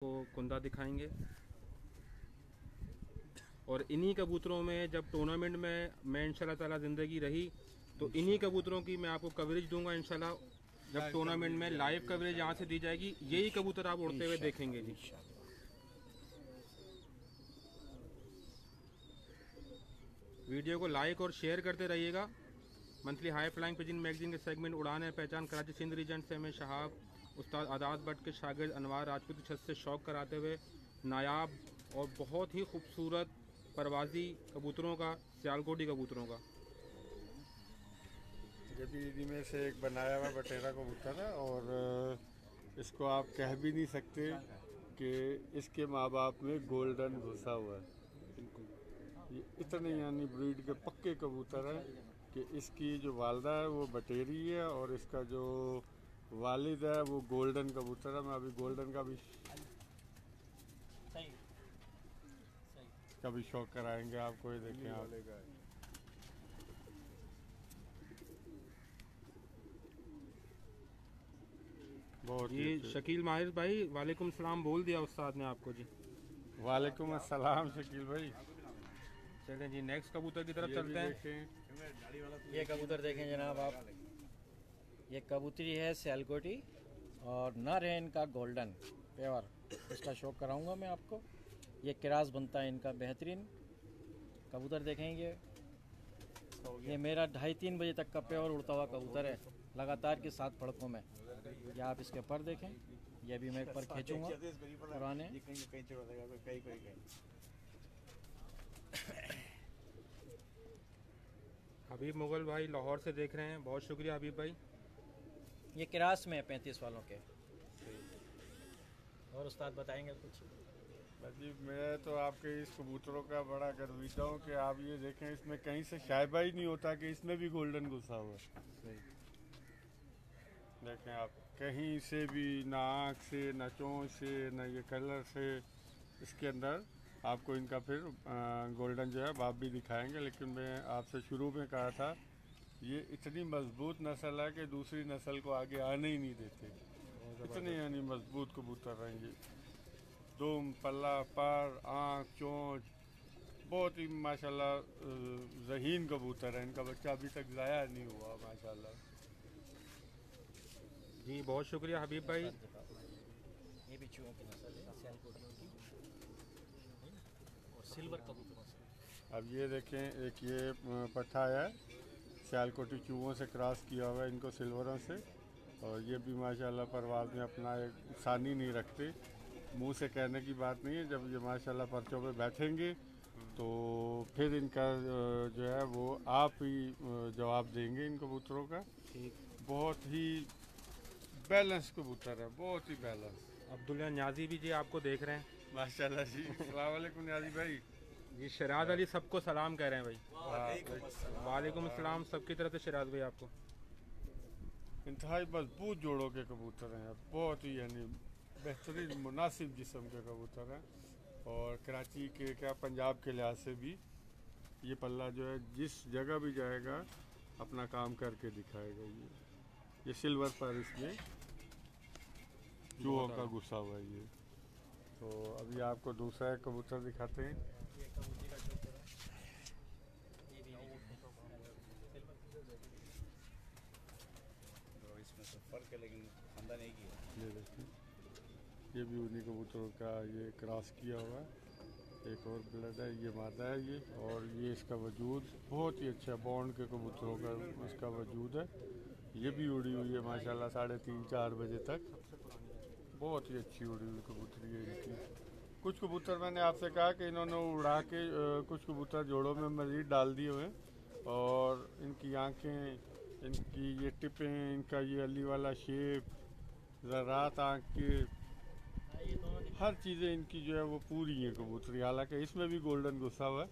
आपको कुंदा दिखाएंगे। और इन्हीं कबूतरों में जब टूर्नामेंट में मैं इंशाल्लाह ताला ज़िंदगी रही तो इन्हीं कबूतरों की मैं आपको कवरेज दूंगा इंशाल्लाह। जब टूर्नामेंट में लाइव कवरेज यहाँ से दी जाएगी, यही कबूतर आप उड़ते हुए देखेंगे जी। वीडियो को लाइक और शेयर करते रहिएगा। Monthly high flying pigeon magazine के सेगमेंट उड़ान है पहचान कराची सिंध रीजन से मैं शहाब उस्ताद आदात भट्ट के शागिर्द अनवार राजपूत की छत से शौक कराते हुए नायाब और बहुत ही खूबसूरत परवाजी कबूतरों का, सियालकोटी कबूतरों का। ये भी इन्हीं में से एक बनाया हुआ बटेरा कबूतर है और इसको आप कह भी नहीं सकते कि इसके माँ बाप में गोल्डन घुसा हुआ है। ये इतने यानी ब्रीड के पक्के कबूतर हैं कि इसकी जो वालदा है वो बटेरी है और इसका जो वालिद है वो गोल्डन कबूतर है। मैं अभी गोल्डन का भी कभी शौक कराएंगे आपको। ये देखें आप, बहुत जी शकील माहिर भाई, वालेकुम सलाम बोल दिया उस्ताद ने आपको जी। वालेकुम अस्सलाम शकील भाई। चलें जी नेक्स्ट कबूतर की तरफ चलते हैं। ये कबूतर देखें जनाब आप, ये कबूतरी है सियालकोटी और नर है इनका गोल्डन प्योर। इसका शौक कराऊंगा मैं आपको। ये किरास बनता है इनका बेहतरीन कबूतर देखेंगे। ये मेरा 2:30-3 बजे तक का प्योर उड़ता हुआ कबूतर है लगातार की 7 फड़कों में। ये आप इसके पर देखें, ये भी मैं एक पर खींचूंगा पुराने। हबीब मुगल भाई लाहौर से देख रहे हैं, बहुत शुक्रिया हबीब भाई। ये किरास में है 35 वालों के। और उस्ताद बताएंगे कुछ? जी मैं तो आपके इस कबूतरों का बड़ा गर्विता हूँ कि आप ये देखें इसमें कहीं से शायबा ही नहीं होता कि इसमें भी गोल्डन घुसा हुआ है। देखें आप, कहीं से भी ना आँख से ना चोंच से ना ये कलर से इसके अंदर आपको इनका फिर गोल्डन जो है बाप भी दिखाएंगे। लेकिन मैं आपसे शुरू में कहा था ये इतनी मजबूत नस्ल है कि दूसरी नस्ल को आगे आने ही नहीं देते। इतने यानी मजबूत कबूतर रहेंगे। दुम, पल्ला, पर, आँख, चोंच, बहुत ही माशाल्लाह ज़हीन कबूतर है। इनका बच्चा अभी तक ज़ाया नहीं हुआ माशाल्लाह। जी बहुत शुक्रिया हबीब भाई। ये भी चूहों की नस्ल है सियालकोटियों की और सिल्वर कबूतरों से। अब ये देखें, एक ये पट्ठा है सियालकोटी चूहों से क्रॉस किया हुआ है इनको सिल्वरों से। और ये भी माशाल्लाह परवाज़ में अपना एक सानी नहीं रखते। मुंह से कहने की बात नहीं है, जब ये माशाल्लाह पर्चों पे बैठेंगे तो फिर इनका जो है वो आप ही जवाब देंगे इन कबूतरों का। बहुत ही बैलेंस कबूतर है, बहुत ही बैलेंस। अब्दुल्ला न्याजी भी जी आपको देख रहे हैं माशाल्लाह जी। अस्सलाम वालेकुम न्याजी भाई। जी। शराज अली सबको सलाम कह रहे हैं भाई। वालेकुम अस्सलाम सबकी तरफ से शराज भाई आपको। इंतहाई मजबूत जोड़ों के कबूतर हैं, बहुत ही यानी बेहतरीन मुनासिब जिस्म के कबूतर हैं। और कराची के क्या पंजाब के लिहाज से भी ये पल्ला जो है जिस जगह भी जाएगा अपना काम करके दिखाएगा। ये सिल्वर पर इसमें चूहों का गुस्सा हुआ है ये। तो अभी आपको दूसरा एक कबूतर दिखाते हैं। ये कबूतरी का शौक है, ये भी तो इसमें तो फर्क है लेकिन खानदान एक ही है। ये देखिए, ये भी उन्हीं कबूतरों का ये क्रॉस किया हुआ है। एक और ब्लड है, ये मादा है ये। और ये इसका वजूद बहुत ही अच्छा बॉन्ड के कबूतरों का इसका वजूद है। ये भी उड़ी हुई है माशाल्लाह 3:30-4 बजे तक। बहुत ही अच्छी उड़ी हुई कबूतरी है इनकी। कुछ कबूतर मैंने आपसे कहा कि इन्होंने उड़ा के कुछ कबूतर जोड़ों में मज़ीद डाल दिए हुए हैं। और इनकी आँखें, इनकी ये टिपें, इनका ये अली वाला शेप, ज़रात आँख के, हर चीज़ें इनकी जो है वो पूरी हैं कबूतरी। हालांकि इसमें भी गोल्डन गुस्सा हुआ है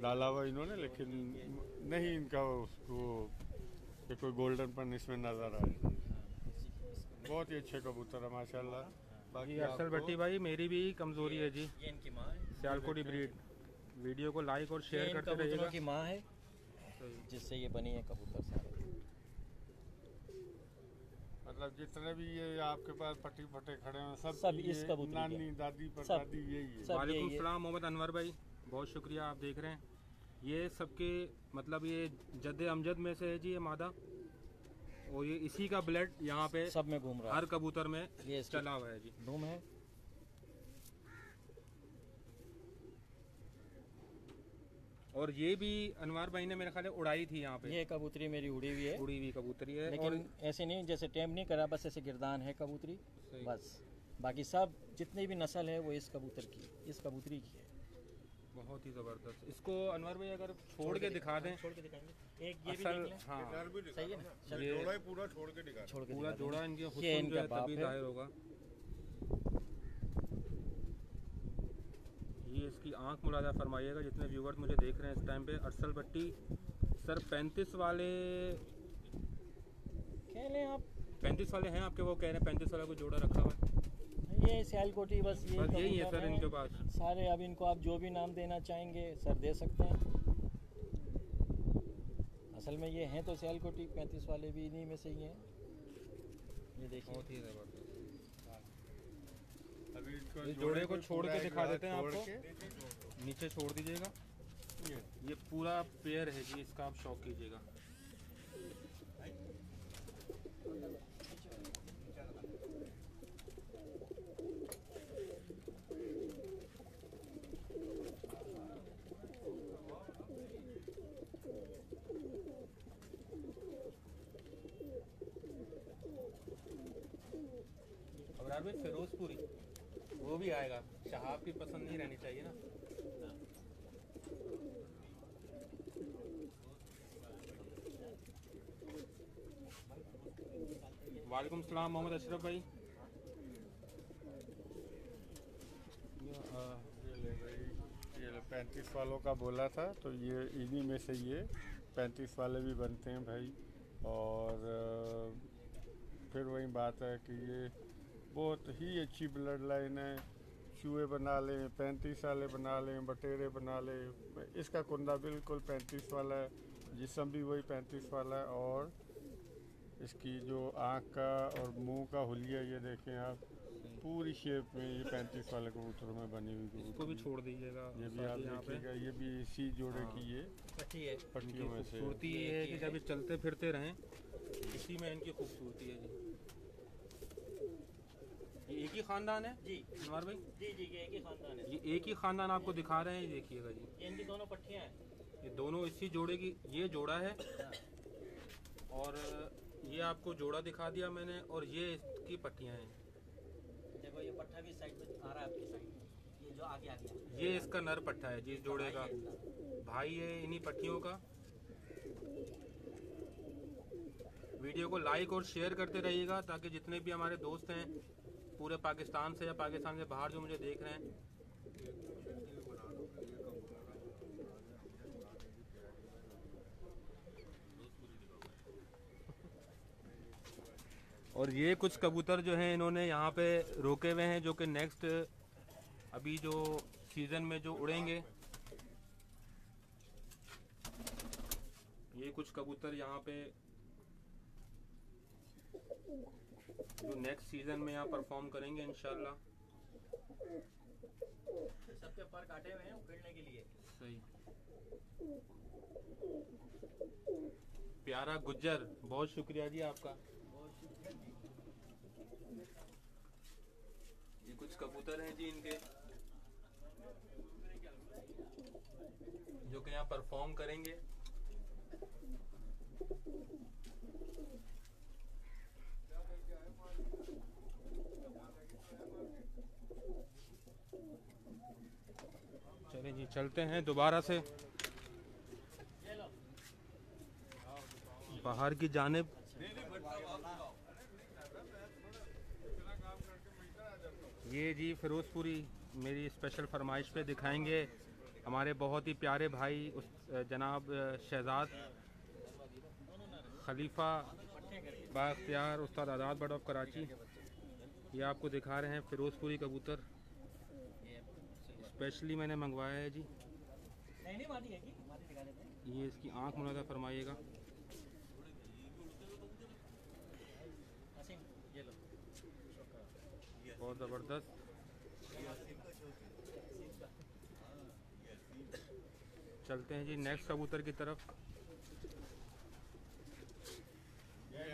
डाला हुआ इन्होंने, लेकिन नहीं इनका उसको कि कोई गोल्डन पन इसमें नज़र आए। बहुत ही अच्छे कबूतर है माशाल्लाह। बाकी अरसल भट्टी भाई मेरी भी कमज़ोरी है जी, ये इनकी माँ है, सियालकोटी ब्रीड। वीडियो को लाइक और ये शेयर इन करते कबूतरों रहिएगा। की माँ है जिससे ये बनी है कबूतर सारे। मतलब जितने भी ये आपके पास पट्टी फटे खड़े हैं सब सब इस ये कबूतरी के। नानी दादी सब। परदादी यही है। सब वालेकुम ये- सलाम मोहम्मद अनवर भाई, बहुत शुक्रिया। आप देख रहे हैं ये सबके मतलब ये जद्द अमजद में से है जी ये मादा, और ये इसी का ब्लड यहाँ पे सब में घूम रहा हर कबूतर में है। ये इसकी चला हुआ है जी। धूम है। और ये भी अनवर भाई ने मेरे ख्याल है उड़ाई थी यहाँ पे, ये कबूतरी मेरी उड़ी हुई है, उड़ी हुई कबूतरी है। लेकिन और ऐसे नहीं जैसे टेम नहीं करा, बस ऐसे गिरदान है कबूतरी सही। बस। बाकी सब जितनी भी नस्ल है वो इस कबूतर की, इस कबूतरी की है। बहुत ही ज़बरदस्त। इसको अनवर भाई अगर छोड़ के दिखा दें, छोड़ के दिखाएंगे एक ये भी असल देख लें। हाँ सही है ना, ये जोड़ा ही पूरा छोड़ के दिखा छोड़ के पूरा दिखा जोड़ा देंगे। इनके ये हुस्न जो इनका है बाप तभी है। जाहिर होगा। ये इसकी आंख मुलाजा फरमाइएगा जितने व्यूवर्स मुझे देख रहे हैं इस टाइम पे। अरसल भट्टी सर 35 वाले कह लें आप, 35 वाले हैं आपके, वो कह रहे हैं 35 वाला कोई जोड़ा रखा हुआ है। ये सियालकोटी बस ये बस यही है कबूतर सर हैं। इनके पास। सारे अब इनको आप जो भी नाम देना चाहेंगे सर दे सकते हैं। असल में ये हैं तो सियालकोटी 35 वाले भी इन्हीं में से ही हैं। ये देखिए बहुत ही ज़बरदस्त। अभी इसको इस जोड़े को छोड़ के पूरा दिखा एक देते हैं बार आपको। छोड़ के, नीचे छोड़ दीजिएगा। ये पूरा पेयर है जी, इसका आप शौक कीजिएगा। अबरार भाई फिरोजपुरी वो भी आएगा, शहाब की पसंद नहीं रहनी चाहिए ना। वालेकुम सलाम मोहम्मद अशरफ भाई। ये 35 वालों का बोला था तो ये इन्हीं में से ये 35 वाले भी बनते हैं भाई। और फिर वही बात है कि ये बहुत ही अच्छी ब्लड लाइन है। चूहे बना लें, 35 वाले बना लें, बटेरे बना लें। इसका कुंदा बिल्कुल 35 वाला है, जिस्म भी वही 35 वाला है। और इसकी जो आँख का और मुंह का हुलिया ये देखें आप, पूरी शेप में ये 35 वाले कबूतरों में बनी हुई इसको भी कबूतर। छोड़ दीजिएगा। ये भी आप यहाँ पे देखिएगा, ये भी इसी जोड़े हाँ। की ये अच्छी है। इनकी पट्टियों में से है। खूबसूरती ये है कि जब ये चलते फिरते रहें, इसी में इनकी खूबसूरती है जी। ये एक ही खानदान है जी अनवर भाई, जी जी, ये एक ही खानदान है। ये एक ही खानदान आपको दिखा रहे हैं, ये देखिएगा जी। ये इनकी दोनों पट्टियाँ हैं। ये दोनों इसी जोड़े की, ये जोड़ा है। और ये आपको जोड़ा दिखा दिया मैंने, और ये इसकी पट्टियाँ हैं। देखो ये पट्टा भी साइड में आ रहा है आपकी साइड, ये जो आगे आ गया ये इसका नर पट्टा है जी, इस जोड़े का भाई है इन्हीं पट्टियों का। वीडियो को लाइक और शेयर करते रहिएगा ताकि जितने भी हमारे दोस्त हैं पूरे पाकिस्तान से या पाकिस्तान से बाहर जो मुझे देख रहे हैं, और ये कुछ कबूतर जो हैं इन्होंने यहाँ पे रोके हुए हैं जो कि नेक्स्ट अभी जो सीज़न में जो उड़ेंगे। ये कुछ कबूतर यहाँ पे जो नेक्स्ट सीज़न में यहाँ परफॉर्म करेंगे इंशाल्लाह। सबके पर काटे हुए हैं उखेड़ने के लिए। सही। प्यारा गुज्जर, बहुत शुक्रिया जी आपका। ये कुछ कबूतर हैं जी इनके जो कि यहाँ परफॉर्म करेंगे। चलिए जी चलते हैं दोबारा से बाहर की जानिब। ये जी फिरोजपुरी मेरी स्पेशल फरमाइश पे दिखाएंगे हमारे बहुत ही प्यारे भाई जनाब शहजाद खलीफा बाख्तियार उस्ताद आज़ाद बर्ड ऑफ कराची। ये आपको दिखा रहे हैं फिरोजपुरी कबूतर, स्पेशली मैंने मंगवाया है जी। नहीं मादी है कि मादी दिखा देते हैं। ये इसकी आंख मुलाजा फरमाइएगा। असीम बहुत ज़बरदस्त। चलते हैं जी नेक्स्ट कबूतर की तरफ।